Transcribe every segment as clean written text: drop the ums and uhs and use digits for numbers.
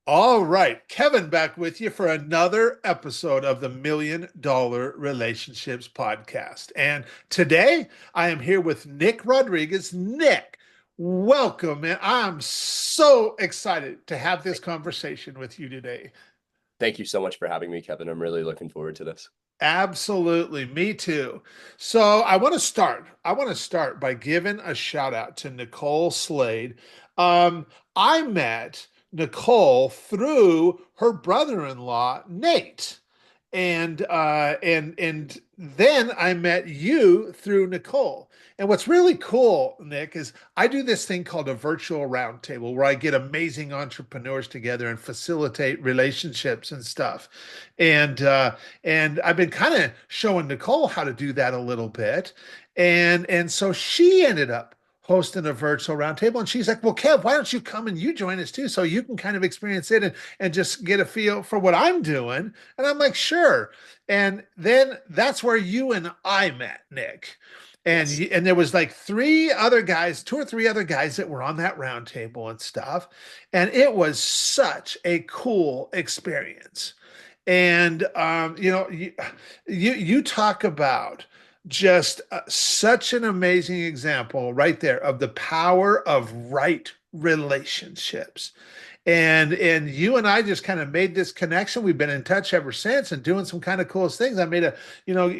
All right, Kevin back with you for another episode of the $1 Million Relationships Podcast. And today I am here with Nick Rodrigues. Nick, welcome, man. I'm so excited to have this conversation with you today. Thank you so much for having me, Kevin. I'm really looking forward to this. Absolutely, me too. So I want to start. I want to start by giving a shout out to Nicole Slade. Um, I met Nicole through her brother-in-law, Nate. And then I met you through Nicole. And what's really cool, Nick, is I do this thing called a virtual roundtable where I get amazing entrepreneurs together and facilitate relationships and stuff. And and I've been kind of showing Nicole how to do that a little bit. And so she ended up hosting a virtual roundtable. And she's like, well, Kev, why don't you come and you join us too? So you can kind of experience it and just get a feel for what I'm doing. And I'm like, sure. And then that's where you and I met, Nick. And Yes. and there was like three other guys, two or three other guys that were on that roundtable and stuff. And it was such a cool experience. And you talk about just such an amazing example right there of the power of right relationships. And you and I just kind of made this connection. We've been in touch ever since and doing some kind of cool things. I made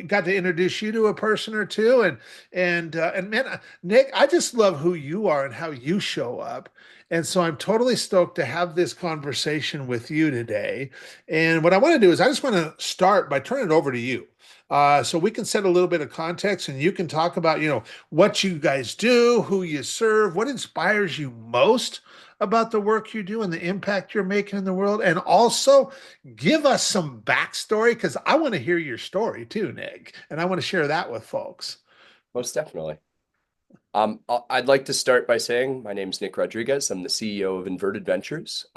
got to introduce you to a person or two, and man, Nick, I just love who you are and how you show up. And so I'm totally stoked to have this conversation with you today. And what I want to do is I just want to start by turning it over to you. So we can set a little bit of context and you can talk about, what you guys do, who you serve, what inspires you most about the work you do and the impact you're making in the world. And also give us some backstory because I want to hear your story too, Nick. And I want to share that with folks. Most definitely. I'd like to start by saying my name's Nick Rodrigues. I'm the CEO of Inverted Ventures.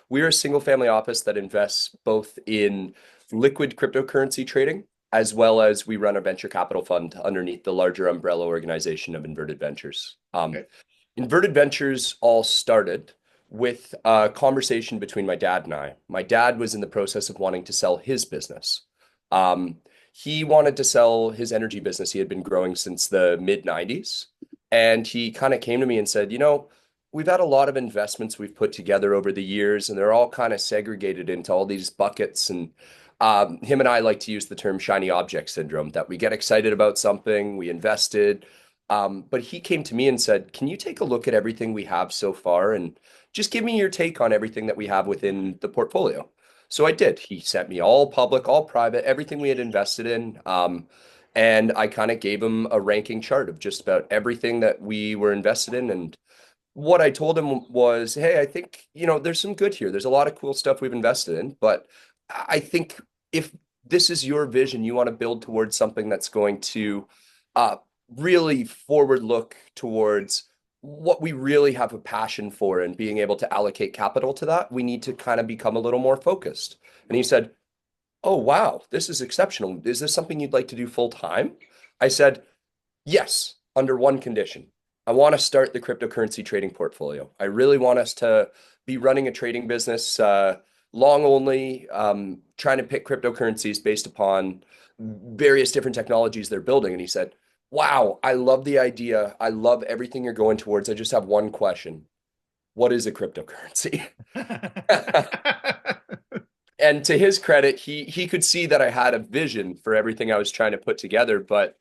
We're a single family office that invests both in liquid cryptocurrency trading as well as we run a venture capital fund underneath the larger umbrella organization of Inverted Ventures. Okay. Inverted Ventures all started with a conversation between my dad and I. My dad was in the process of wanting to sell his business. Um, he wanted to sell his energy business he had been growing since the mid 90s. And he kind of came to me and said, we've had a lot of investments we've put together over the years, and they're all kind of segregated into all these buckets. And him and I like to use the term shiny object syndrome, that we get excited about something, we invested, but he came to me and said, can you take a look at everything we have so far and just give me your take on everything that we have within the portfolio? So I did. He sent me all public, all private, everything we had invested in. And I kind of gave him a ranking chart of just about everything that we were invested in. And what I told him was, hey, I think, there's some good here. There's a lot of cool stuff we've invested in, but I think if this is your vision, you want to build towards something that's going to uh, really forward look towards what we really have a passion for and being able to allocate capital to that, we need to kind of become a little more focused. And he said, oh, wow, this is exceptional. Is this something you'd like to do full time? I said, yes, under one condition. I want to start the cryptocurrency trading portfolio. I really want us to be running a trading business, long only, trying to pick cryptocurrencies based upon various different technologies they're building. And he said, wow, I love the idea. I love everything you're going towards. I just have one question. What is a cryptocurrency? And to his credit, he could see that I had a vision for everything I was trying to put together, but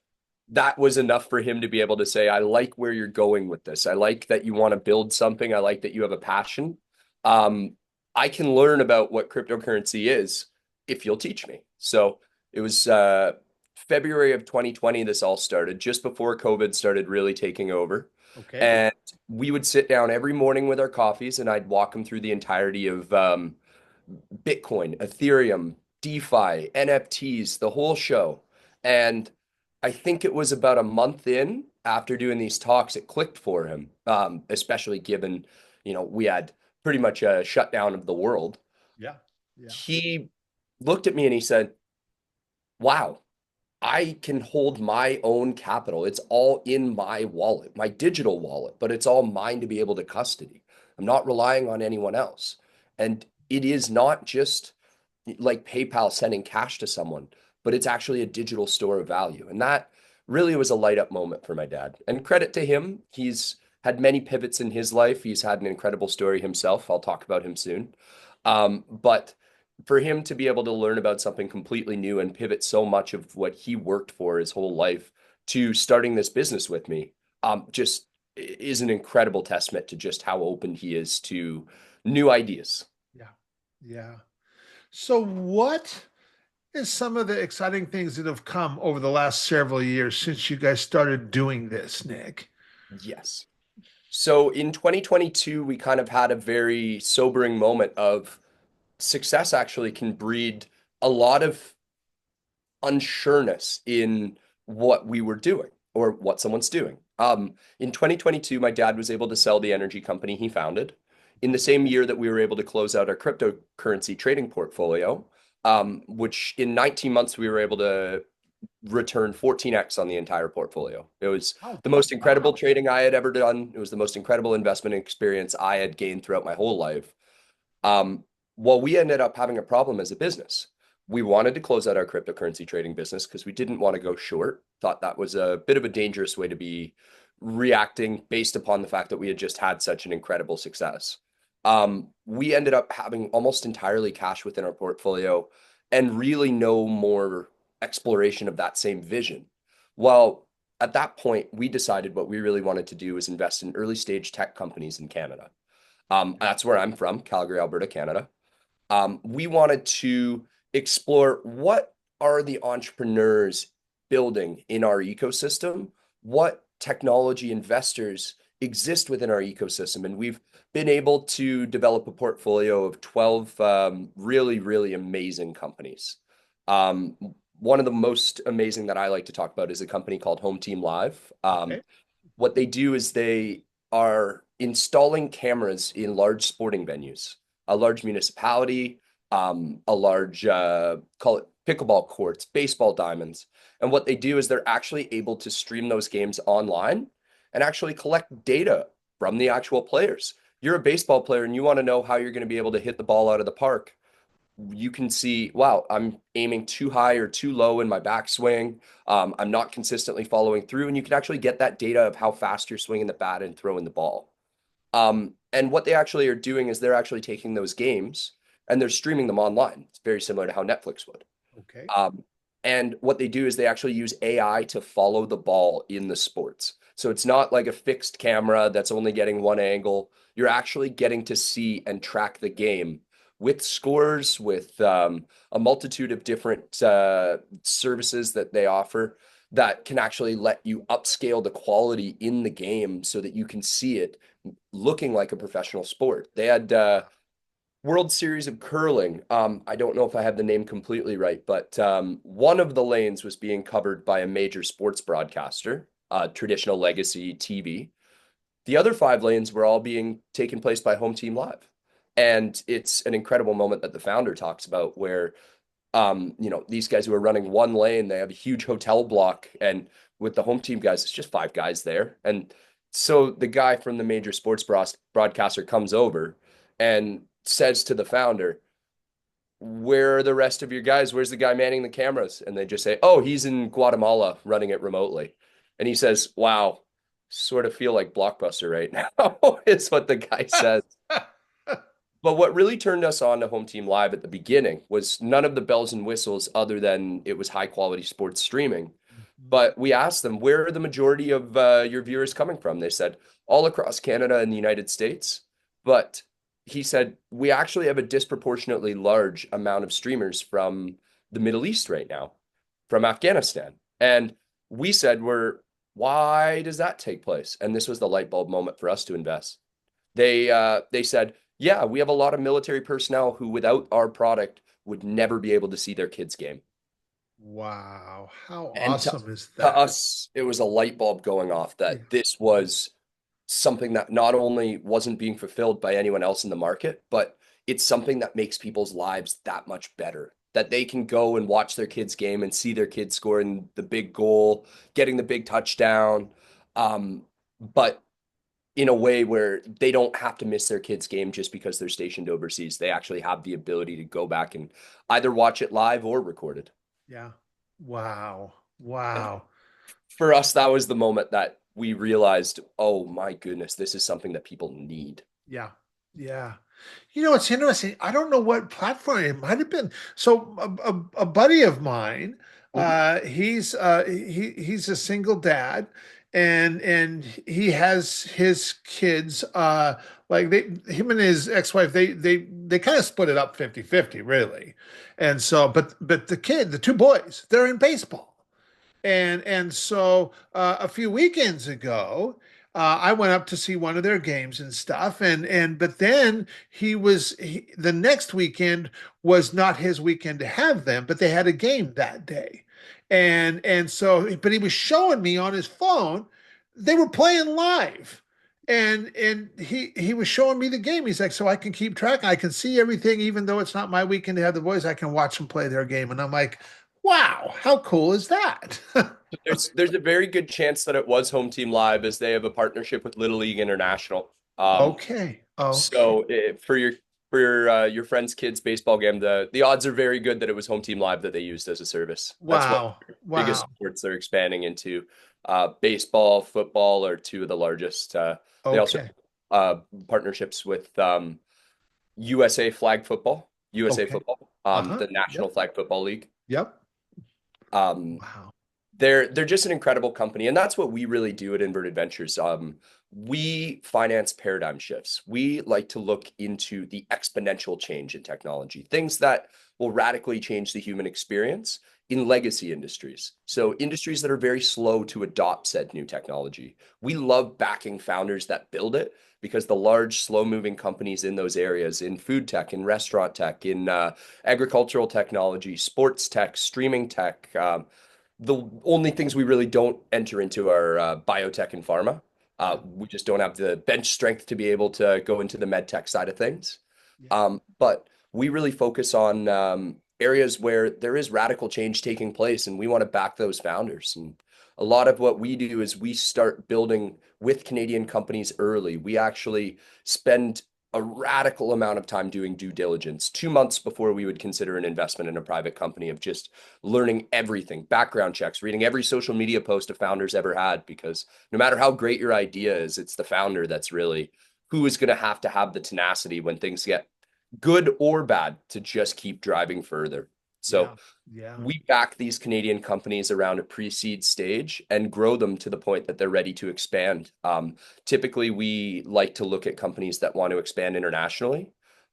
that was enough for him to be able to say, I like where you're going with this. I like that you want to build something. I like that you have a passion. Um, I can learn about what cryptocurrency is if you'll teach me. So it was February of 2020, this all started, just before COVID started really taking over. Okay. And we would sit down every morning with our coffees, and I'd walk him through the entirety of Bitcoin, Ethereum, DeFi, NFTs, the whole show. And I think it was about a month in after doing these talks, it clicked for him, especially given, we had pretty much a shutdown of the world. Yeah. Yeah. He looked at me and he said, wow, I can hold my own capital. It's all in my wallet, my digital wallet, but it's all mine to be able to custody. I'm not relying on anyone else. And it is not just like PayPal sending cash to someone, but it's actually a digital store of value. And that really was a light up moment for my dad. And credit to him, he's had many pivots in his life. He's had an incredible story himself. I'll talk about him soon. But for him to be able to learn about something completely new and pivot so much of what he worked for his whole life to starting this business with me, just is an incredible testament to just how open he is to new ideas. Yeah. Yeah. So what is some of the exciting things that have come over the last several years since you guys started doing this, Nick? Yes. So in 2022, we kind of had a very sobering moment of success actually can breed a lot of unsureness in what we were doing or what someone's doing. In 2022, my dad was able to sell the energy company he founded. In the same year that we were able to close out our cryptocurrency trading portfolio, which in 19 months we were able to return 14x on the entire portfolio. It was Oh, the most incredible wow. trading I had ever done. It was the most incredible investment experience I had gained throughout my whole life. Um, well, we ended up having a problem as a business. We wanted to close out our cryptocurrency trading business because we didn't want to go short. Thought that was a bit of a dangerous way to be reacting based upon the fact that we had just had such an incredible success. We ended up having almost entirely cash within our portfolio and really no more exploration of that same vision. Well, at that point, we decided what we really wanted to do was invest in early stage tech companies in Canada. That's where I'm from, Calgary, Alberta, Canada. We wanted to explore what are the entrepreneurs building in our ecosystem, what technology investors exist within our ecosystem. And we've been able to develop a portfolio of 12 really, really amazing companies. Um, One of the most amazing that I like to talk about is a company called Home Team Live. Okay. What they do is they are installing cameras in large sporting venues, a large municipality, a large call it pickleball courts, baseball diamonds. And what they do is they're actually able to stream those games online and actually collect data from the actual players. You're a baseball player and you want to know how you're going to be able to hit the ball out of the park. You can see, wow, I'm aiming too high or too low in my backswing. I'm not consistently following through, and you can actually get that data of how fast you're swinging the bat and throwing the ball. And what they actually are doing is they're actually taking those games and they're streaming them online. It's very similar to how Netflix would. Okay. Um, and what they do is they actually use AI to follow the ball in the sports. So it's not like a fixed camera that's only getting one angle. You're actually getting to see and track the game with scores, with a multitude of different services that they offer that can actually let you upscale the quality in the game so that you can see it looking like a professional sport. They had World Series of Curling. I don't know if I have the name completely right, but one of the lanes was being covered by a major sports broadcaster, traditional legacy TV. The other five lanes were all being taken place by Home Team Live. And it's an incredible moment that the founder talks about where these guys who are running one lane, they have a huge hotel block, and with the home team guys, it's just five guys there. And so the guy from the major sports broadcaster comes over and says to the founder, "Where are the rest of your guys? Where's the guy manning the cameras?" And they just say, "Oh, he's in Guatemala running it remotely." And he says, "Wow, sort of feel like Blockbuster right now," is what the guy says. But what really turned us on to Home Team Live at the beginning was none of the bells and whistles other than it was high quality sports streaming. Mhm. But we asked them, where are the majority of your viewers coming from? They said, all across Canada and the United States. But he said, we actually have a disproportionately large amount of streamers from the Middle East right now, from Afghanistan. And we said, why does that take place? And this was the light bulb moment for us to invest. They said, yeah, we have a lot of military personnel who, without our product, would never be able to see their kids' game. Wow. How And awesome is to that? us, it was a light bulb going off Yeah. that this was something that not only wasn't being fulfilled by anyone else in the market, but it's something that makes people's lives that much better. That they can go and watch their kids' game and see their kids scoring the big goal, getting the big touchdown. But in a way where they don't have to miss their kid's game just because they're stationed overseas. They actually have the ability to go back and either watch it live or recorded. Yeah. Wow. And Wow. for us, that was the moment that we realized, oh my goodness, this is something that people need. Yeah. Yeah. You know, it's interesting. I don't know what platform it might have been. So a buddy of mine, Mhm. he's a single dad, and he has his kids, like him and his ex-wife, they kind of split it up 50-50, really. And so, but the two boys, they're in baseball. And so a few weekends ago, I went up to see one of their games and stuff, and but then the next weekend was not his weekend to have them, but they had a game that day, and so but he was showing me on his phone they were playing live. And he was showing me the game. He's like, so I can keep track. I can see everything, even though it's not my weekend to have the boys. I can watch them play their game. And I'm like, wow, how cool is that? There's a very good chance that it was Home Team Live as they have a partnership with Little League International. Okay. Okay. So for your friend's kids' baseball game, the odds are very good that it was Home Team Live that they used as a service. That's one of Wow. the biggest Wow. sports they're expanding into. Baseball, football are two of the largest. They also Okay. partnerships with USA Flag Football, USA Okay. Football, Uh-huh. the National Yep. Flag Football League. Yep. Um, Wow. they're just an incredible company, and that's what we really do at Inverted Ventures. We finance paradigm shifts. We like to look into the exponential change in technology, things that will radically change the human experience in legacy industries. So industries that are very slow to adopt said new technology. We love backing founders that build it because the large, slow-moving companies in those areas, in food tech, in restaurant tech, in agricultural technology, sports tech, streaming tech, the only things we really don't enter into are biotech and pharma. Yeah. We just don't have the bench strength to be able to go into the med tech side of things. Yeah. But we really focus on areas where there is radical change taking place, and we want to back those founders. And a lot of what we do is we start building with Canadian companies early. We actually spend a radical amount of time doing due diligence 2 months before we would consider an investment in a private company of just learning everything, background checks, reading every social media post a founder's ever had, because no matter how great your idea is, it's the founder that's really who is going to have the tenacity when things get good or bad to just keep driving further. So Yeah. Yeah. we back these Canadian companies around a pre-seed stage and grow them to the point that they're ready to expand. Typically, we like to look at companies that want to expand internationally.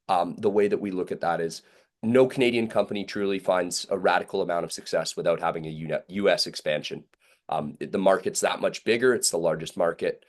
The way that we look at that is no Canadian company truly finds a radical amount of success without having a US expansion. The market's that much bigger. It's the largest market.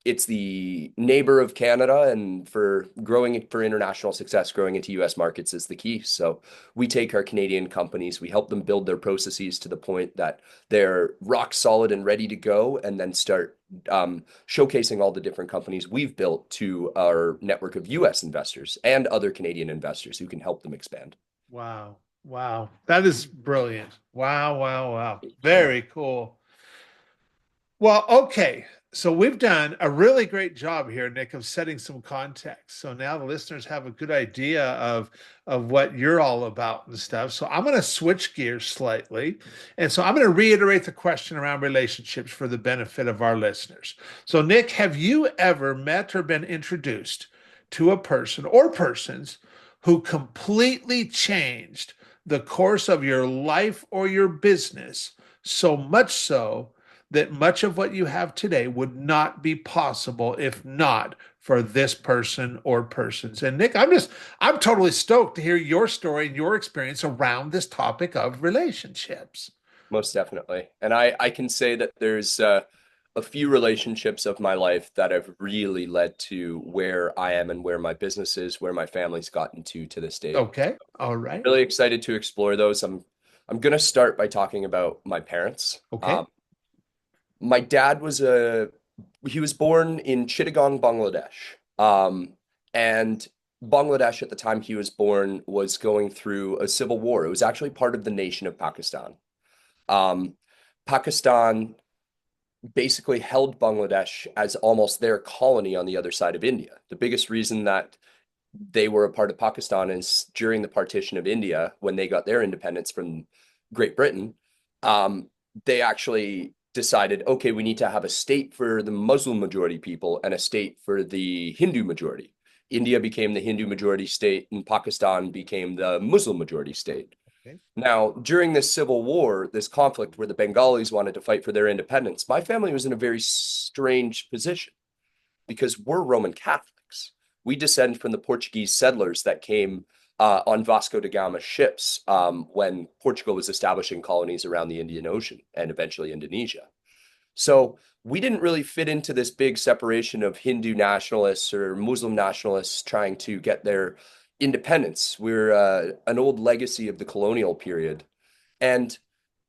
It's the neighbor of Canada, and for growing for international success, growing into US markets is the key. So we take our Canadian companies, we help them build their processes to the point that they're rock solid and ready to go, and then start showcasing all the different companies we've built to our network of US investors and other Canadian investors who can help them expand. Wow. Wow. That is brilliant. Wow. Wow. Wow. Yeah. Very cool. Well, okay. So we've done a really great job here, Nick, of setting some context. So now the listeners have a good idea of what you're all about and stuff. So I'm going to switch gears slightly. And so I'm going to reiterate the question around relationships for the benefit of our listeners. So, Nick, have you ever met or been introduced to a person or persons who completely changed the course of your life or your business, so much so that much of what you have today would not be possible if not for this person or persons? And Nick, I'm totally stoked to hear your story and your experience around this topic of relationships. Most definitely. And I can say that there's a few relationships of my life that have really led to where I am and where my business is, where my family's gotten to this date. Okay. All right. Really excited to explore those. I'm gonna start by talking about my parents. Okay. My dad he was born in Chittagong, Bangladesh. And Bangladesh at the time he was born was going through a civil war. It was actually part of the nation of Pakistan. Um, Pakistan basically held Bangladesh as almost their colony on the other side of India. The biggest reason that they were a part of Pakistan is during the partition of India, when they got their independence from Great Britain, um, they actually decided, okay, we need to have a state for the Muslim majority people and a state for the Hindu majority. India became the Hindu majority state, and Pakistan became the Muslim majority state. Okay. Now, during this civil war, this conflict where the Bengalis wanted to fight for their independence, my family was in a very strange position because we're Roman Catholics. We descend from the Portuguese settlers that came on Vasco da Gama ships when Portugal was establishing colonies around the Indian Ocean and eventually Indonesia. So we didn't really fit into this big separation of Hindu nationalists or Muslim nationalists trying to get their independence. We're an old legacy of the colonial period. And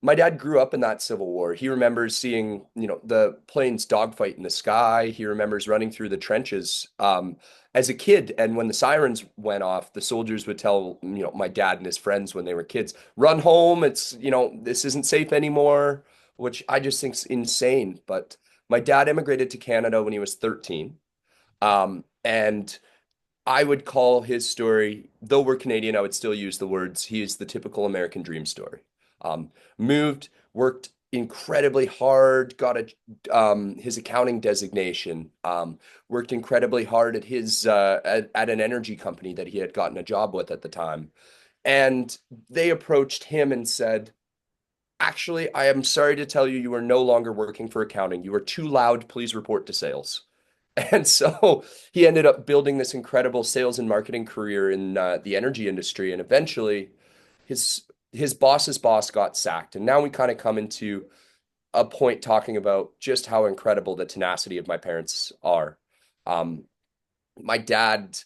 my dad grew up in that Civil War. He remembers seeing, the planes dogfight in the sky. He remembers running through the trenches as a kid. And when the sirens went off, the soldiers would tell, my dad and his friends when they were kids, run home. It's, this isn't safe anymore, which I just think's insane. But my dad immigrated to Canada when he was 13. And I would call his story, though we're Canadian, I would still use the words, he is the typical American dream story. Moved, worked incredibly hard, got his accounting designation, worked incredibly hard at at an energy company that he had gotten a job with at the time. And they approached him and said, actually, I am sorry to tell you, you are no longer working for accounting. You are too loud. Please report to sales. And so he ended up building this incredible sales and marketing career in the energy industry. And eventually his his boss's boss got sacked. And now we kind of come into a point talking about just how incredible the tenacity of my parents are. Um, my dad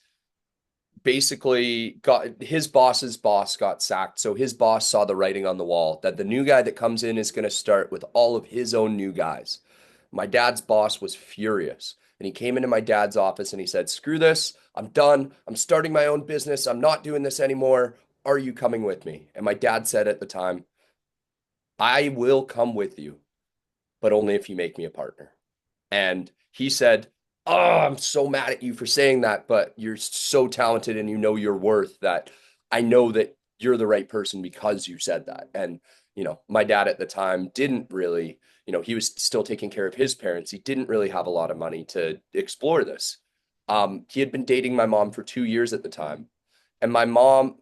basically got his boss's boss got sacked. So his boss saw the writing on the wall that the new guy that comes in is going to start with all of his own new guys. My dad's boss was furious. And he came into my dad's office and he said, screw this. I'm done. I'm starting my own business. I'm not doing this anymore. Are you coming with me? And my dad said at the time, I will come with you, but only if you make me a partner. And he said, oh, I'm so mad at you for saying that, but you're so talented and you know your worth that I know that you're the right person because you said that. And, my dad at the time didn't really, he was still taking care of his parents. He didn't really have a lot of money to explore this. He had been dating my mom for 2 years at the time. And my mom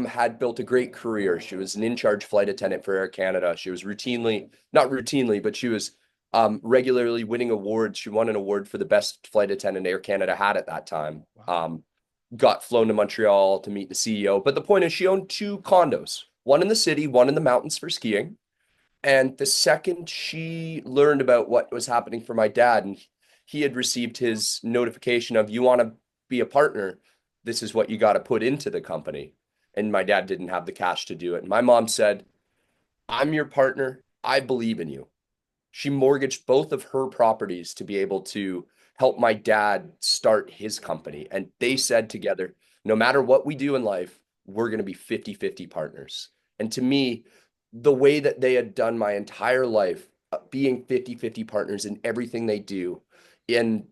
had built a great career. She was an in-charge flight attendant for Air Canada. She was not routinely, but she was regularly winning awards. She won an award for the best flight attendant Air Canada had at that time. Wow. Got flown to Montreal to meet the CEO. But the point is, she owned two condos, one in the city, one in the mountains for skiing. And the second she learned about what was happening for my dad, and he had received his notification of, you want to be a partner, this is what you got to put into the company. And my dad didn't have the cash to do it. And my mom said, I'm your partner. I believe in you. She mortgaged both of her properties to be able to help my dad start his company. And they said together, no matter what we do in life, we're going to be 50-50 partners. And to me, the way that they had done my entire life, being 50-50 partners in everything they do, and,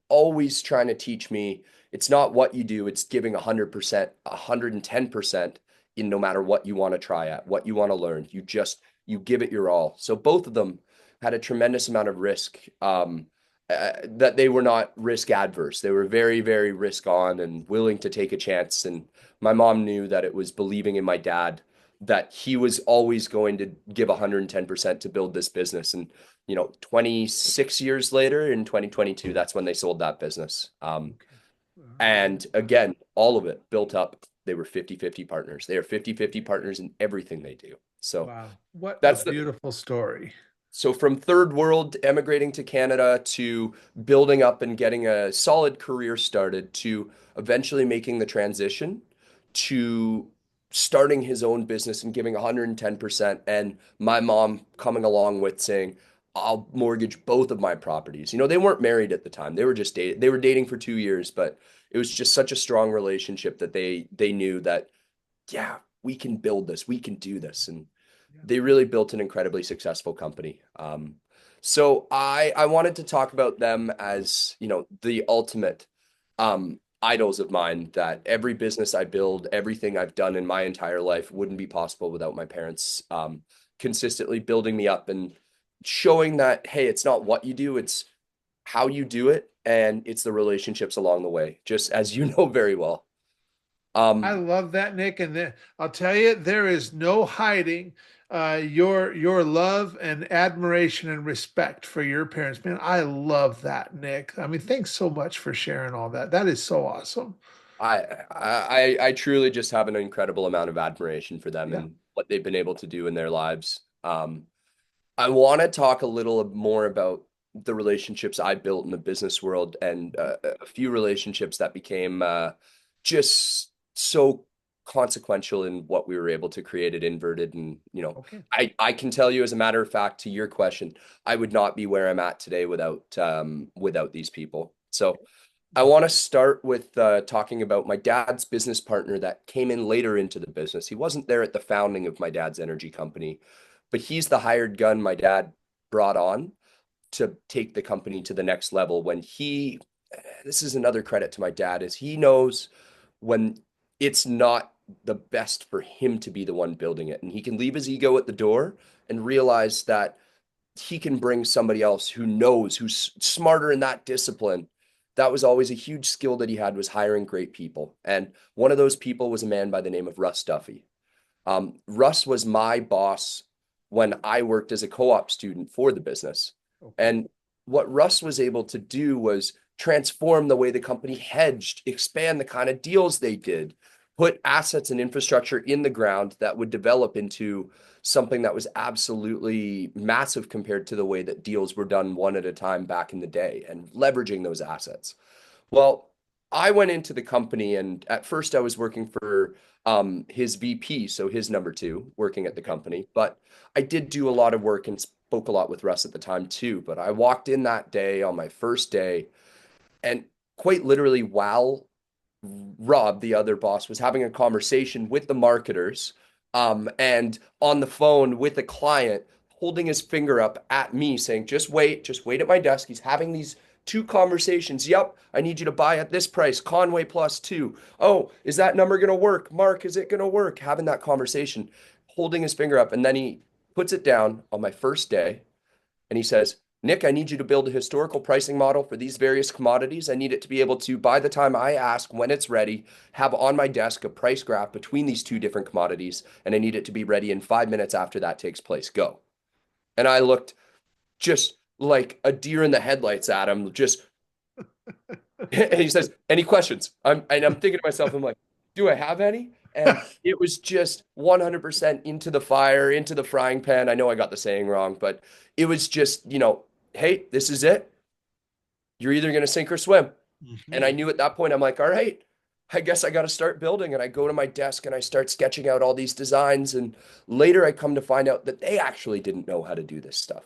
always trying to teach me it's not what you do, it's giving 100%, 110% in no matter what you want to try at, what you want to learn. You give it your all. So both of them had a tremendous amount of risk, that they were not risk adverse. They were very, very risk on and willing to take a chance. And my mom knew that it was believing in my dad, that he was always going to give 110% to build this business. And, 26 years later in 2022, that's when they sold that business. Okay. And again, all of it built up. They were 50-50 partners. They are 50-50 partners in everything they do. So Wow. What a that's the beautiful story. so from third world emigrating to Canada to building up and getting a solid career started to eventually making the transition to starting his own business and giving 110%, and my mom coming along with saying, I'll mortgage both of my properties. They weren't married at the time. They were just dating. They were dating for 2 years, but it was just such a strong relationship that they knew that, yeah, we can build this. We can do this. And they really built an incredibly successful company. So I wanted to talk about them as, the ultimate idols of mine, that every business I build, everything I've done in my entire life wouldn't be possible without my parents consistently building me up and showing that, hey, it's not what you do, it's how you do it, and it's the relationships along the way, just as you know very well. I Um, love that, Nick. And I'll tell you, there is no hiding your love and admiration and respect for your parents. Man, I love that, Nick. I mean, thanks so much for sharing all that. That is so awesome. I truly just have an incredible amount of admiration for them Yeah. and what they've been able to do in their lives. I want to talk a little more about the relationships I built in the business world, and a few relationships that became just so consequential in what we were able to create at Inverted. And, Okay. I can tell you, as a matter of fact, to your question, I would not be where I'm at today without these people. So I want to start with talking about my dad's business partner that came in later into the business. He wasn't there at the founding of my dad's energy company, but he's the hired gun my dad brought on to take the company to the next level. This is another credit to my dad, is he knows when it's not the best for him to be the one building it. And he can leave his ego at the door and realize that he can bring somebody else who knows, who's smarter in that discipline. That was always a huge skill that he had, was hiring great people. And one of those people was a man by the name of Russ Duffy. Russ was my boss when I worked as a co-op student for the business. Okay. And what Russ was able to do was transform the way the company hedged, expand the kind of deals they did, put assets and infrastructure in the ground that would develop into something that was absolutely massive compared to the way that deals were done one at a time back in the day, and leveraging those assets. Well, I went into the company, and at first I was working for his VP, so his number two, working at the Okay. company. But I did do a lot of work and spoke a lot with Russ at the time too. But I walked in that day on my first day, and quite literally, while Rob, the other boss, was having a conversation with the marketers, and on the phone with a client, holding his finger up at me, saying, just wait at my desk. He's having these two conversations. Yep, I need you to buy at this price, Conway plus two. Oh, is that number going to work? Mark, is it going to work? Having that conversation, holding his finger up. And then he puts it down on my first day, and he says, Nick, I need you to build a historical pricing model for these various commodities. I need it to be able to, by the time I ask when it's ready, have on my desk a price graph between these two different commodities. And I need it to be ready in 5 minutes after that takes place. Go. And I looked just like a deer in the headlights at him, just, and he says, any questions? I'm thinking to myself, I'm like, do I have any? And it was just 100% into the fire, into the frying pan. I know I got the saying wrong, but it was just, hey, this is it. You're either going to sink or swim. And I Mhm. knew at that point, I'm like, all right, I guess I got to start building. And I go to my desk and I start sketching out all these designs. And later I come to find out that they actually didn't know how to do this stuff.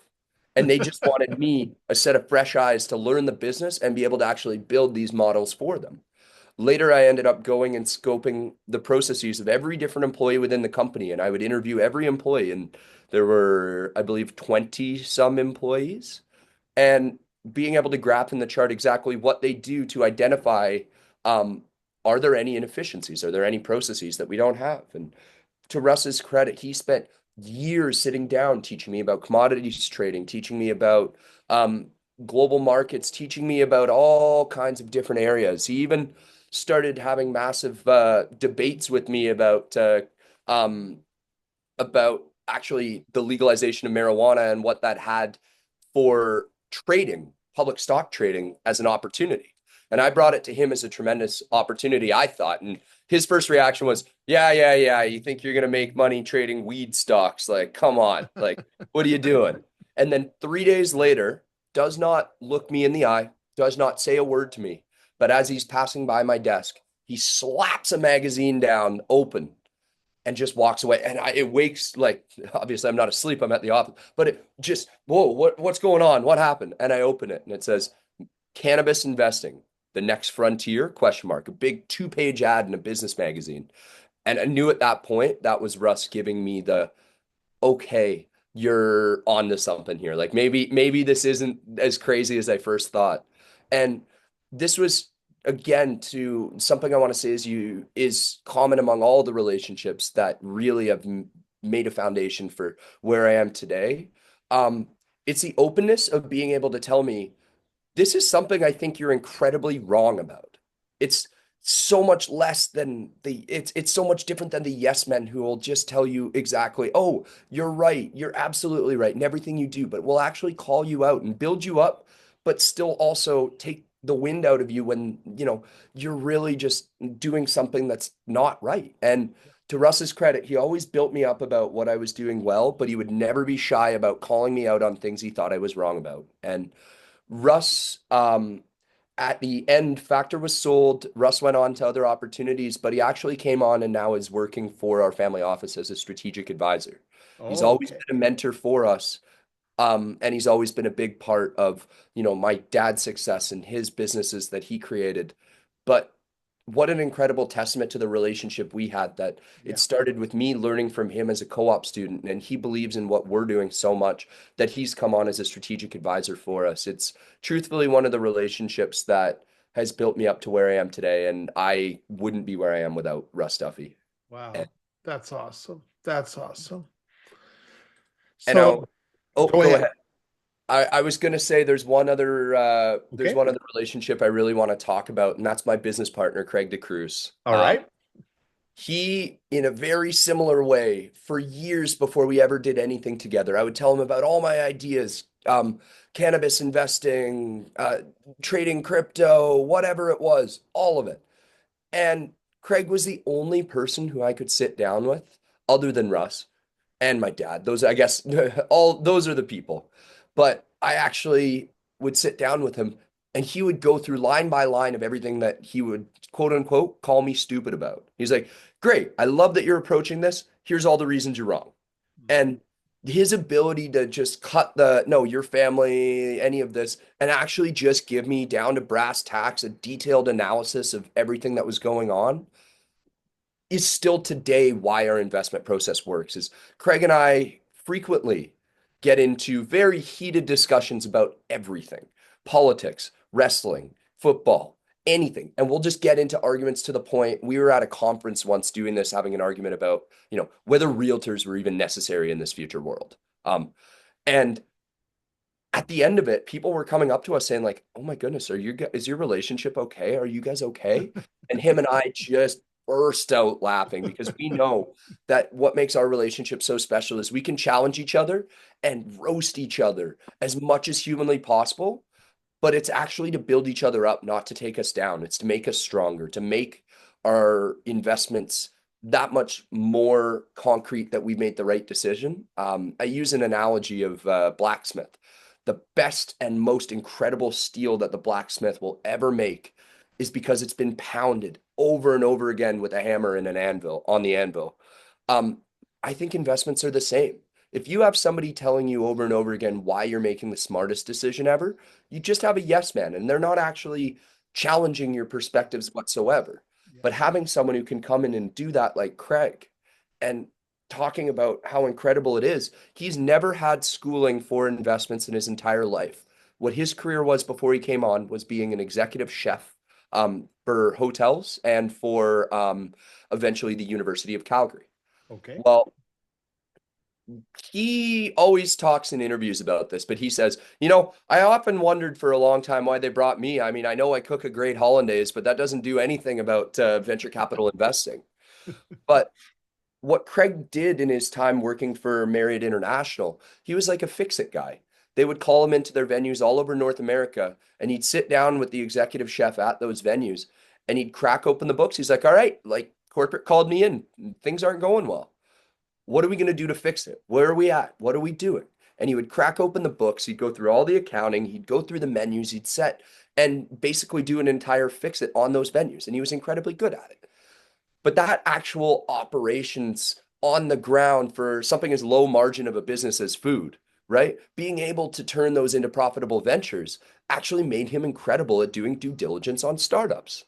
And they just wanted me, a set of fresh eyes, to learn the business and be able to actually build these models for them. Later, I ended up going and scoping the processes of every different employee within the company. And I would interview every employee. And there were, I believe, 20 some employees, and being able to graph in the chart exactly what they do to identify, um, are there any inefficiencies? Are there any processes that we don't have? And to Russ's credit, he spent years sitting down teaching me about commodities trading, teaching me about global markets, teaching me about all kinds of different areas. He even started having massive debates with me um, about actually the legalization of marijuana and what that had for trading, public stock trading, as an opportunity. And I brought it to him as a tremendous opportunity, I thought. And his first reaction was, yeah, yeah, yeah. You think you're going to make money trading weed stocks? Like, come on. Like, what are you doing? And then 3 days later, does not look me in the eye, does not say a word to me. But as he's passing by my desk, he slaps a magazine down open and just walks away. And it wakes, like, obviously I'm not asleep, I'm at the office, but it just, whoa, what's going on? What happened? And I open it and it says, cannabis investing, the next frontier, question mark, a big 2-page ad in a business magazine. And I knew at that point that was Russ giving me the okay, you're on to something here. Like maybe this isn't as crazy as I first thought. And this was again to something I want to say is common among all the relationships that really have made a foundation for where I am today. Um, it's the openness of being able to tell me this is something I think you're incredibly wrong about. It's so much less than it's so much different than the yes men who will just tell you exactly, oh, you're right, you're absolutely right in everything you do, but will actually call you out and build you up, but still also take the wind out of you when, you're really just doing something that's not right. And to Russ's credit, he always built me up about what I was doing well, but he would never be shy about calling me out on things he thought I was wrong about. And Russ, at the end, Factor was sold. Russ went on to other opportunities, but he actually came on and now is working for our family office as a strategic advisor. He's Oh, always okay. been a mentor for us. And he's always been a big part of, my dad's success and his businesses that he created. But what an incredible testament to the relationship we had that it Yeah. started with me learning from him as a co-op student, and he believes in what we're doing so much that he's come on as a strategic advisor for us. It's truthfully one of the relationships that has built me up to where I am today, and I wouldn't be where I am without Russ Duffy. And, Wow. That's awesome. That's awesome. and now, So oh, go go ahead. ahead. I was gonna say there's Okay. one other relationship I really want to talk about, and that's my business partner, Craig DeCruz. All right. He, in a very similar way, for years before we ever did anything together, I would tell him about all my ideas, cannabis investing, trading crypto, whatever it was, all of it. And Craig was the only person who I could sit down with, other than Russ and my dad. Those, I guess, all those are the people. But I actually would sit down with him and he would go through line by line of everything that he would quote unquote call me stupid about. He's like, great, I love that you're approaching this. Here's all the reasons you're wrong. And his ability to just cut the no, your family, any of this, and actually just give me down to brass tacks a detailed analysis of everything that was going on is still today why our investment process works is Craig and I frequently get into very heated discussions about everything, politics, wrestling, football, anything. And we'll just get into arguments to the point we were at a conference once doing this, having an argument about, whether realtors were even necessary in this future world. And at the end of it, people were coming up to us saying like, "Oh my goodness, is your relationship okay? Are you guys okay?" And him and I just burst out laughing because we know that what makes our relationship so special is we can challenge each other and roast each other as much as humanly possible, but it's actually to build each other up, not to take us down. It's to make us stronger, to make our investments that much more concrete that we made the right decision. I use an analogy of blacksmith. The best and most incredible steel that the blacksmith will ever make is because it's been pounded over and over again with a hammer and an anvil on the anvil. Um, I think investments are the same. If you have somebody telling you over and over again why you're making the smartest decision ever, you just have a yes man, and they're not actually challenging your perspectives whatsoever. Yeah. But having someone who can come in and do that, like Craig, and talking about how incredible it is, he's never had schooling for investments in his entire life. What his career was before he came on was being an executive chef for hotels and for eventually the University of Calgary. Okay. Well, he always talks in interviews about this, but he says, I often wondered for a long time why they brought me. I mean, I know I cook a great hollandaise, but that doesn't do anything about venture capital investing. But what Craig did in his time working for Marriott International, he was like a fix-it guy. They would call him into their venues all over North America, and he'd sit down with the executive chef at those venues, and he'd crack open the books. He's like, all right, like corporate called me in, things aren't going well. What are we going to do to fix it? Where are we at? What are we doing? And he would crack open the books. He'd go through all the accounting. He'd go through the menus. He'd set and basically do an entire fix it on those venues. And he was incredibly good at it. But that actual operations on the ground for something as low margin of a business as food, right? Being able to turn those into profitable ventures actually made him incredible at doing due diligence on startups.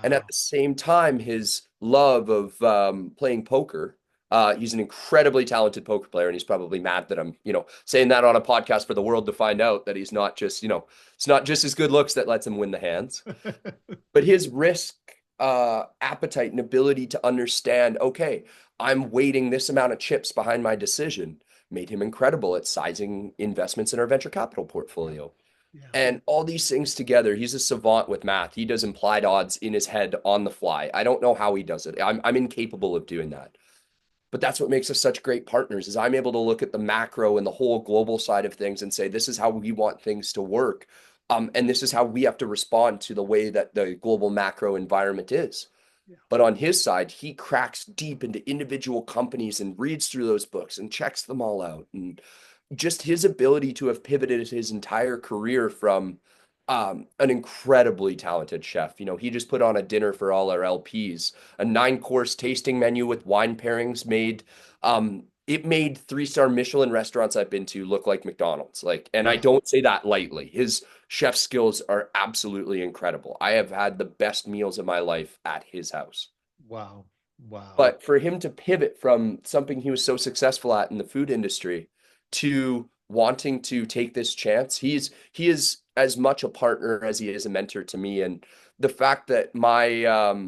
And at Wow. the same time, his love of playing poker He's an incredibly talented poker player, and he's probably mad that I'm, saying that on a podcast for the world to find out that he's not just, it's not just his good looks that lets him win the hands, but his risk appetite and ability to understand, okay, I'm weighting this amount of chips behind my decision made him incredible at sizing investments in our venture capital Yeah. portfolio. Yeah. And all these things together, he's a savant with math. He does implied odds in his head on the fly. I don't know how he does it. I'm incapable of doing that. But that's what makes us such great partners is I'm able to look at the macro and the whole global side of things and say, this is how we want things to work. And this is how we have to respond to the way that the global macro environment is. Yeah. But on his side, he cracks deep into individual companies and reads through those books and checks them all out. And just his ability to have pivoted his entire career from an incredibly talented chef. He just put on a dinner for all our LPs, a 9-course tasting menu with wine pairings it made 3-star Michelin restaurants I've been to look like McDonald's. And I Yeah. don't say that lightly. His chef skills are absolutely incredible. I have had the best meals of my life at his house. Wow. Wow. But for him to pivot from something he was so successful at in the food industry to wanting to take this chance, he is as much a partner as he is a mentor to me. And the fact that my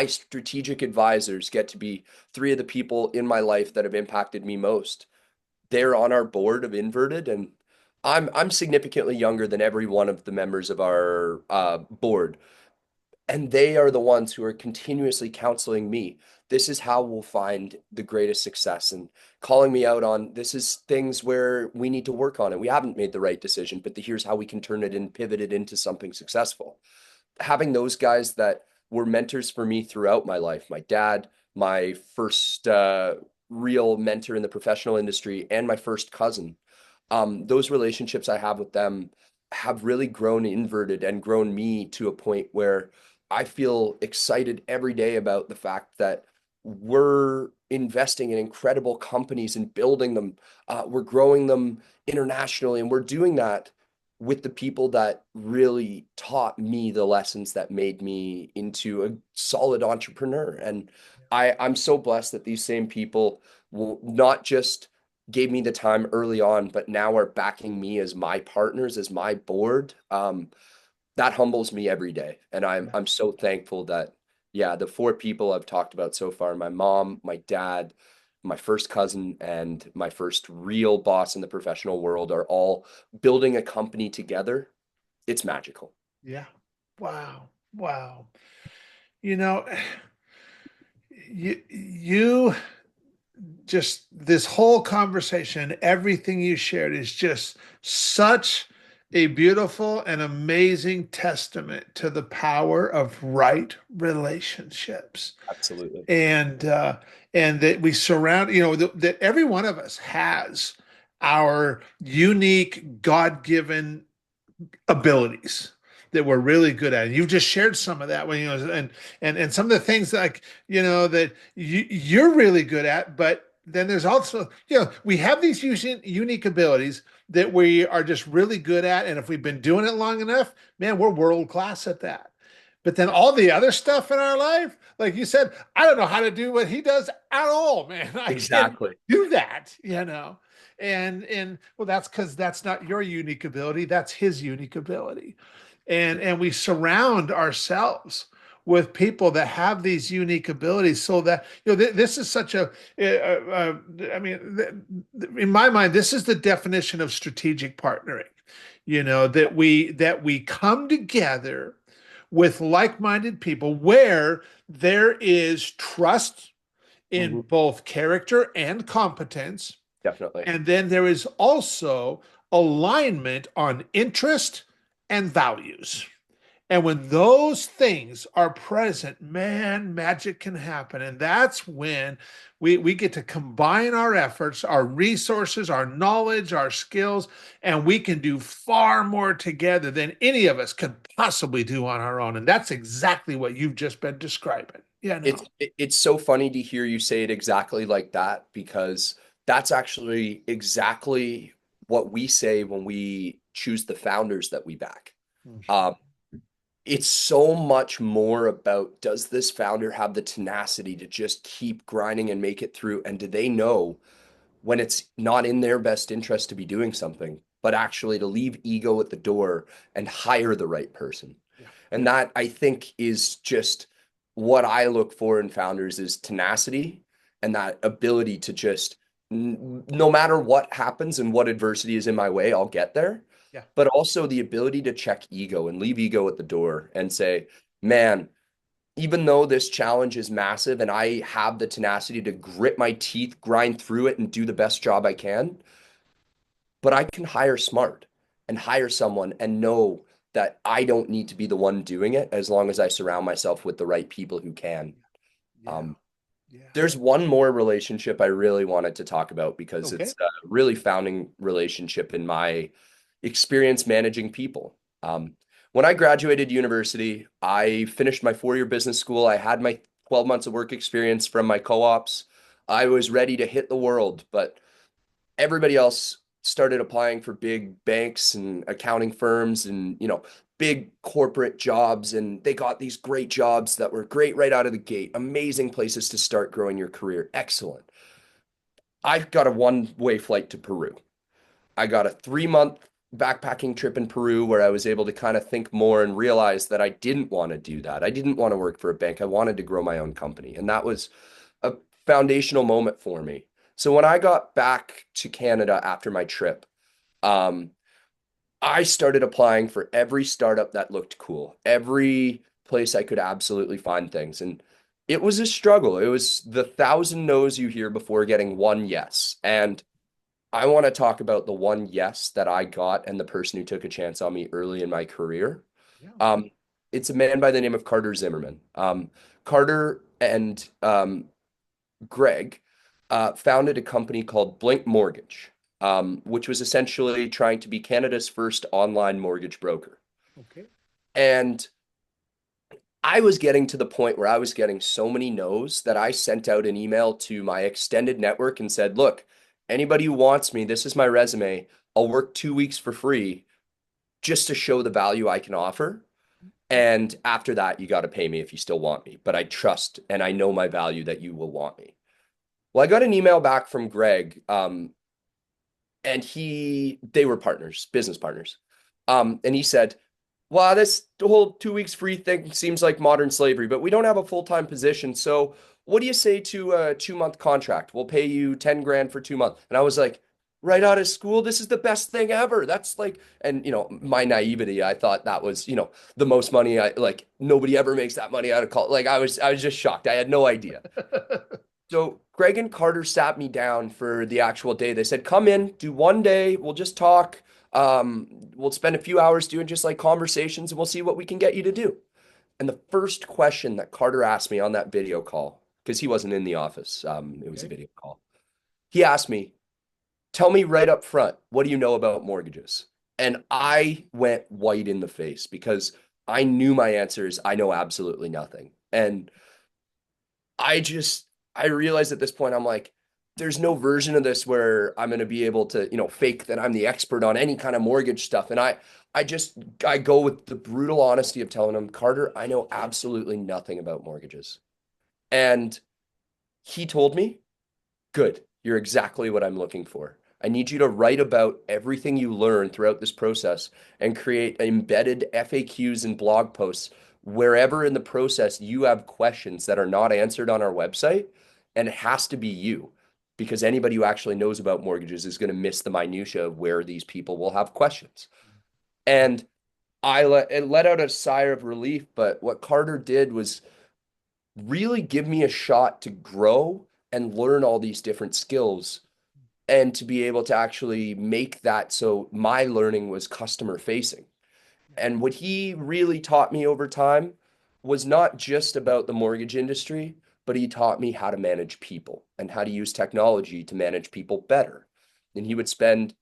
strategic advisors get to be 3 of the people in my life that have impacted me most. They're on our board of Inverted, and I'm significantly younger than every one of the members of our board. And they are the ones who are continuously counseling me. This is how we'll find the greatest success and calling me out on this is things where we need to work on it. We haven't made the right decision, but here's how we can turn it and pivot it into something successful. Having those guys that were mentors for me throughout my life, my dad, my first real mentor in the professional industry, and my first cousin, those relationships I have with them have really grown Inverted and grown me to a point where I feel excited every day about the fact that we're investing in incredible companies and building them. We're growing them internationally, and we're doing that with the people that really taught me the lessons that made me into a solid entrepreneur. And I'm so blessed that these same people will not just gave me the time early on, but now are backing me as my partners, as my board. That humbles me every day. And I'm Yeah. I'm so thankful that, yeah, the 4 people I've talked about so far, my mom, my dad, my first cousin, and my first real boss in the professional world are all building a company together. It's magical. Yeah. Wow. Wow. You know, you just this whole conversation, everything you shared is just such a beautiful and amazing testament to the power of right relationships. Absolutely. And that we surround, that every one of us has our unique God-given abilities that we're really good at. And you've just shared some of that when and some of the things like that you're really good at, but then there's also we have these unique abilities that we are just really good at, and if we've been doing it long enough, man, we're world class at that. But then all the other stuff in our life, like you said, I don't know how to do what he does at all, man. I can't Exactly. do that. And well, that's because that's not your unique ability, that's his unique ability. And we surround ourselves with people that have these unique abilities so that this is such I mean in my mind this is the definition of strategic partnering, that we come together with like-minded people where there is trust in Mhm. both character and competence. Definitely. And then there is also alignment on interest and values. And when those things are present, man, magic can happen. And that's when we get to combine our efforts, our resources, our knowledge, our skills, and we can do far more together than any of us could possibly do on our own. And that's exactly what you've just been describing. Yeah, no. It's so funny to hear you say it exactly like that because that's actually exactly what we say when we choose the founders that we back. Mhm. Um, it's so much more about, does this founder have the tenacity to just keep grinding and make it through? And do they know when it's not in their best interest to be doing something, but actually to leave ego at the door and hire the right person? Yeah. And that, I think, is just what I look for in founders, is tenacity and that ability to just, no matter what happens and what adversity is in my way, I'll get there. Yeah. But also the ability to check ego and leave ego at the door and say, man, even though this challenge is massive and I have the tenacity to grit my teeth, grind through it, and do the best job I can, but I can hire smart and hire someone and know that I don't need to be the one doing it, as long as I surround myself with the right people who can. Yeah. Um, Yeah. there's one more relationship I really wanted to talk about because Okay. it's a really founding relationship in my experience managing people. When I graduated university, I finished my 4-year business school. I had my 12 months of work experience from my co-ops. I was ready to hit the world, but everybody else started applying for big banks and accounting firms and, big corporate jobs. And they got these great jobs that were great right out of the gate, amazing places to start growing your career. Excellent. I got a one-way flight to Peru. I got a 3-month backpacking trip in Peru where I was able to kind of think more and realize that I didn't want to do that. I didn't want to work for a bank. I wanted to grow my own company. And that was a foundational moment for me. So when I got back to Canada after my trip, um, I started applying for every startup that looked cool, every place I could absolutely find things. And it was a struggle. It was the thousand no's you hear before getting one yes. And I want to talk about the one yes that I got and the person who took a chance on me early in my career. Yeah. Um, it's a man by the name of Carter Zimmerman. Carter and Greg founded a company called Blink Mortgage, which was essentially trying to be Canada's first online mortgage broker. Okay. And I was getting to the point where I was getting so many no's that I sent out an email to my extended network and said, look, anybody who wants me, this is my resume. I'll work 2 weeks for free just to show the value I can offer. And after that, you got to pay me if you still want me. But I trust and I know my value that you will want me. Well, I got an email back from Greg, and they were partners, business partners. And he said, "Wow, this whole 2 weeks free thing seems like modern slavery, but we don't have a full-time position. So what do you say to a 2-month contract? We'll pay you 10 grand for 2 months." And I was like, right out of school, this is the best thing ever. That's like, and my naivety, I thought that was, the most money like nobody ever makes that money out of college. Like I was just shocked. I had no idea. So Greg and Carter sat me down for the actual day. They said, come in, do one day. We'll just talk. We'll spend a few hours doing just like conversations and we'll see what we can get you to do. And the first question that Carter asked me on that video call, because he wasn't in the office, it was a Okay. video call. He asked me, tell me right up front, what do you know about mortgages? And I went white in the face because I knew my answers. I know absolutely nothing. And I realized at this point, I'm like, there's no version of this where I'm going to be able to, fake that I'm the expert on any kind of mortgage stuff. And I go with the brutal honesty of telling him, Carter, I know absolutely nothing about mortgages. And he told me, good, you're exactly what I'm looking for. I need you to write about everything you learn throughout this process and create embedded FAQs and blog posts wherever in the process you have questions that are not answered on our website. And it has to be you, because anybody who actually knows about mortgages is going to miss the minutia of where these people will have questions. And it let out a sigh of relief. But what Carter did was really give me a shot to grow and learn all these different skills and to be able to actually make that so my learning was customer facing. And what he really taught me over time was not just about the mortgage industry, but he taught me how to manage people and how to use technology to manage people better. And he would spend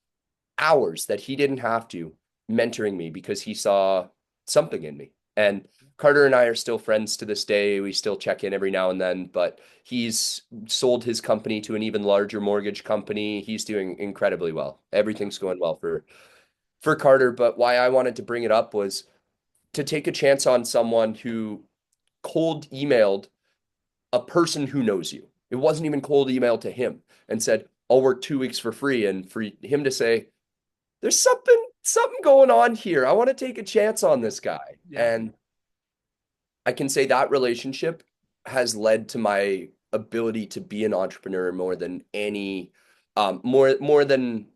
hours that he didn't have to mentoring me because he saw something in me. And Carter and I are still friends to this day. We still check in every now and then, but he's sold his company to an even larger mortgage company. He's doing incredibly well. Everything's going well for Carter, but why I wanted to bring it up was to take a chance on someone who cold emailed a person who knows you. It wasn't even cold email to him and said, I'll work 2 weeks for free. And for him to say, there's something going on here. I want to take a chance on this guy. Yeah. And I can say that relationship has led to my ability to be an entrepreneur more than any more than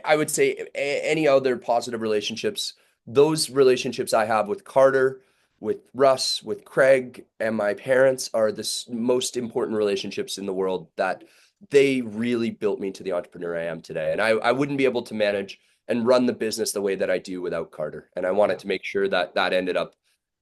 I would say any other positive relationships. Those relationships I have with Carter, with Russ, with Craig, and my parents are the most important relationships in the world, that they really built me to the entrepreneur I am today. And I wouldn't be able to manage and run the business the way that I do without Carter. And I wanted Yeah. to make sure that that ended up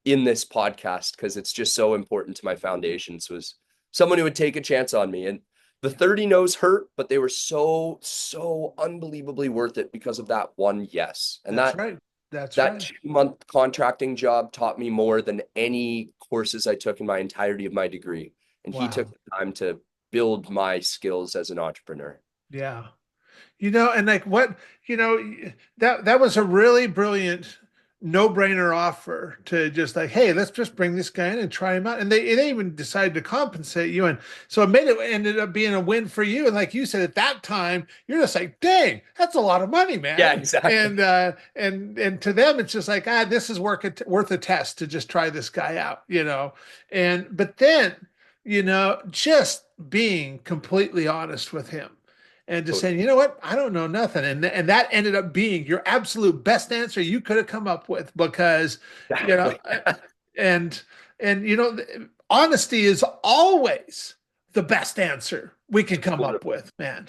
in this podcast because it's just so important to my foundations, was someone who would take a chance on me. And the 30 no's hurt, but they were so, so unbelievably worth it because of that one yes. And That's that right. That's that right. 2 month contracting job taught me more than any courses I took in my entirety of my degree. And he took Wow. the time to build my skills as an entrepreneur. Yeah. And like what, that was a really brilliant no-brainer offer to just like, hey, let's just bring this guy in and try him out. And they even decided to compensate you. And so it ended up being a win for you. And like you said, at that time, you're just like, dang, that's a lot of money, Yeah, man. exactly. And to them, it's just like, this is worth a test to just try this guy out. But then, just being completely honest with him and just saying, Totally. you know what, I don't know nothing, and that ended up being your absolute best answer you could have come up with because, you know, Exactly. and honesty is always the best answer we can come up Totally. with, man.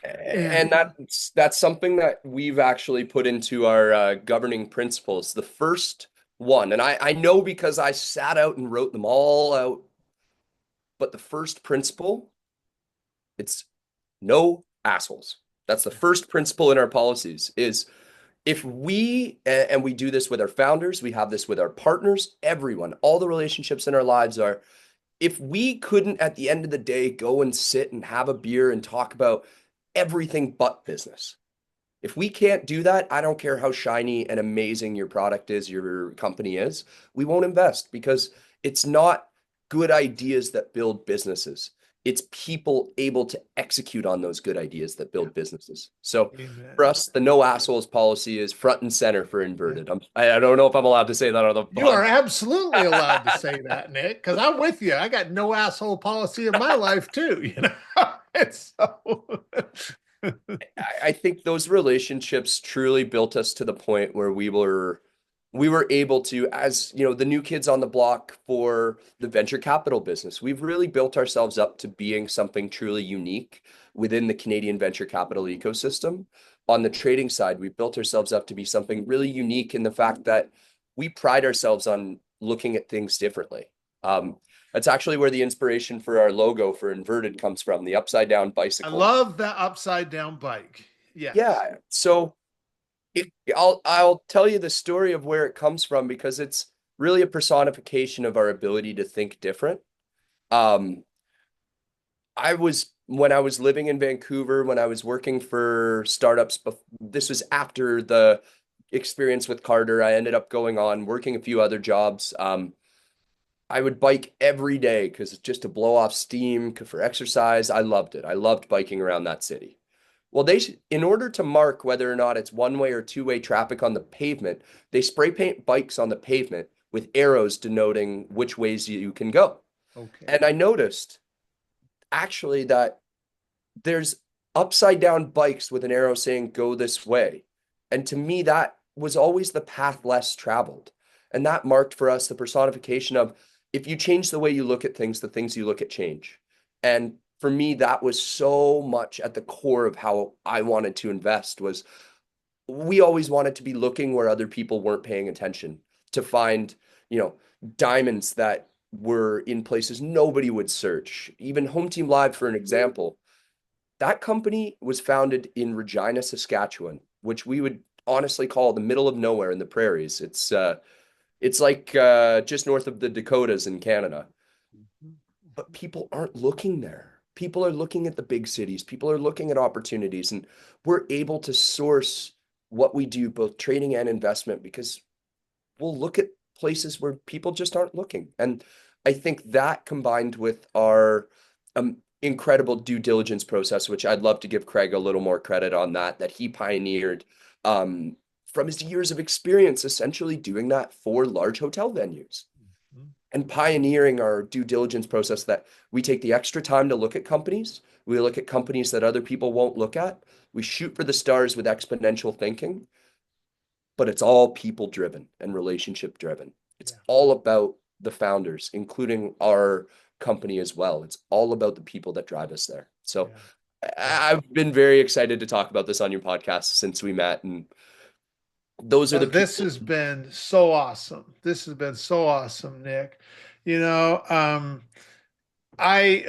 And And that's something that we've actually put into our governing principles. The first one, and I know because I sat out and wrote them all out, but the first principle, it's no assholes. That's the first principle in our policies is, if we, and we do this with our founders, we have this with our partners, everyone, all the relationships in our lives are, if we couldn't at the end of the day go and sit and have a beer and talk about everything but business. If we can't do that, I don't care how shiny and amazing your product is, your company is, we won't invest, because it's not good ideas that build businesses. It's people able to execute on those good ideas that yeah, build businesses. So amen. for us, the no assholes policy is front and center for Yeah. Inverted. I don't know if I'm allowed to say that on the You are pod. absolutely allowed to say that, Nick, because I'm with you. I got no asshole policy in my life too. It's so I think those relationships truly built us to the point where we were able to, as the new kids on the block for the venture capital business, we've really built ourselves up to being something truly unique within the Canadian venture capital ecosystem. On the trading side, we've built ourselves up to be something really unique in the fact that we pride ourselves on looking at things differently. Um, that's actually where the inspiration for our logo for Inverted comes from, the upside down I bicycle. love that upside down bike. Yes. Yeah, so I'll tell you the story of where it comes from, because it's really a personification of our ability to think different. Um, when I was living in Vancouver, when I was working for startups, this was after the experience with Carter. I ended up going on working a few other jobs. I would bike every day because just to blow off steam for exercise. I loved it. I loved biking around that city. Well, in order to mark whether or not it's one-way or two-way traffic on the pavement, they spray paint bikes on the pavement with arrows denoting which ways you can go. Okay. And I noticed actually that there's upside down bikes with an arrow saying go this way. And to me, that was always the path less traveled. And that marked for us the personification of, if you change the way you look at things, the things you look at change. And for me, that was so much at the core of how I wanted to invest. Was we always wanted to be looking where other people weren't paying attention, to find, you know, diamonds that were in places nobody would search. Even Home Team Live, for an example, that company was founded in Regina, Saskatchewan, which we would honestly call the middle of nowhere in the prairies. It's like just north of the Dakotas in Canada. But people aren't looking there. People are looking at the big cities. People are looking at opportunities, and we're able to source what we do, both trading and investment, because we'll look at places where people just aren't looking. And I think that combined with our incredible due diligence process, which I'd love to give Craig a little more credit on that he pioneered um, from his years of experience, essentially doing that for large hotel venues Mhm. and pioneering our due diligence process that we take the extra time to look at companies. We look at companies that other people won't look at. We shoot for the stars with exponential thinking, but it's all people driven and relationship driven. It's Yeah. all about the founders, including our company as well. It's all about the people that drive us there. So Yeah. Yeah. I've been very excited to talk about this on your podcast since we met. And those are the This people. has been so awesome. This has been so awesome, Nick. You know, I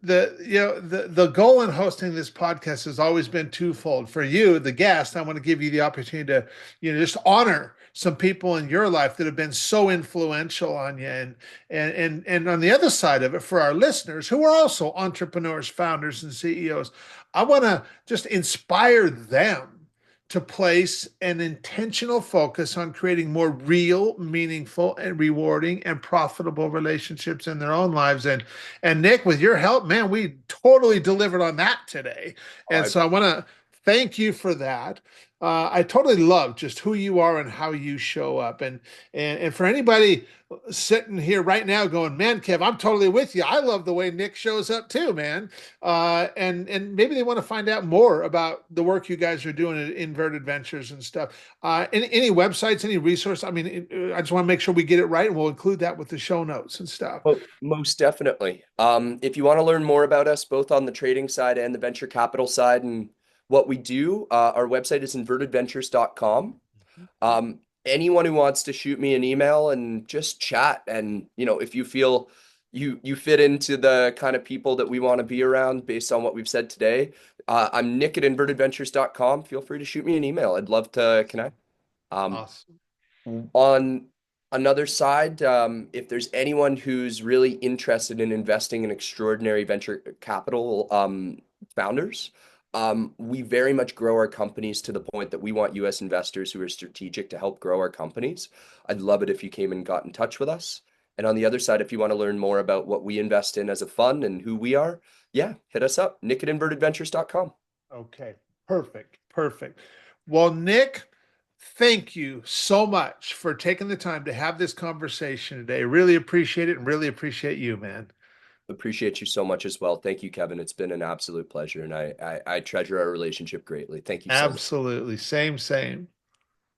the goal in hosting this podcast has always been twofold. For you, the guest, I want to give you the opportunity to, just honor some people in your life that have been so influential on you, and on the other side of it, for our listeners who are also entrepreneurs, founders, and CEOs, I want to just inspire them to place an intentional focus on creating more real, meaningful, and rewarding and profitable relationships in their own lives. And Nick, with your help, man, we totally delivered on that today. And I so I want to thank you for that. I totally love just who you are and how you show up. And for anybody sitting here right now going, man, Kev, I'm totally with you. I love the way Nick shows up too, man. And maybe they want to find out more about the work you guys are doing at Inverted Ventures and stuff. Any websites, any resource? I mean, I just want to make sure we get it right, and we'll include that with the show notes and stuff. Oh, most definitely. If you want to learn more about us, both on the trading side and the venture capital side and what we do, our website is invertedventures.com. Anyone who wants to shoot me an email and just chat, and if you feel you fit into the kind of people that we want to be around based on what we've said today, I'm Nick at invertedventures.com. Feel free to shoot me an email. I'd love to connect. Um, Awesome. on another side, if there's anyone who's really interested in investing in extraordinary venture capital founders, we very much grow our companies to the point that we want US investors who are strategic to help grow our companies. I'd love it if you came and got in touch with us. And on the other side, if you want to learn more about what we invest in as a fund and who we are, yeah, hit us up, nick at invertedventures.com. Okay. Perfect. Perfect. Well, Nick, thank you so much for taking the time to have this conversation today. Really appreciate it and really appreciate you, man. Appreciate you so much as well. Thank you, Kevin. It's been an absolute pleasure, and I treasure our relationship greatly. Thank you so much. Absolutely. Same, same.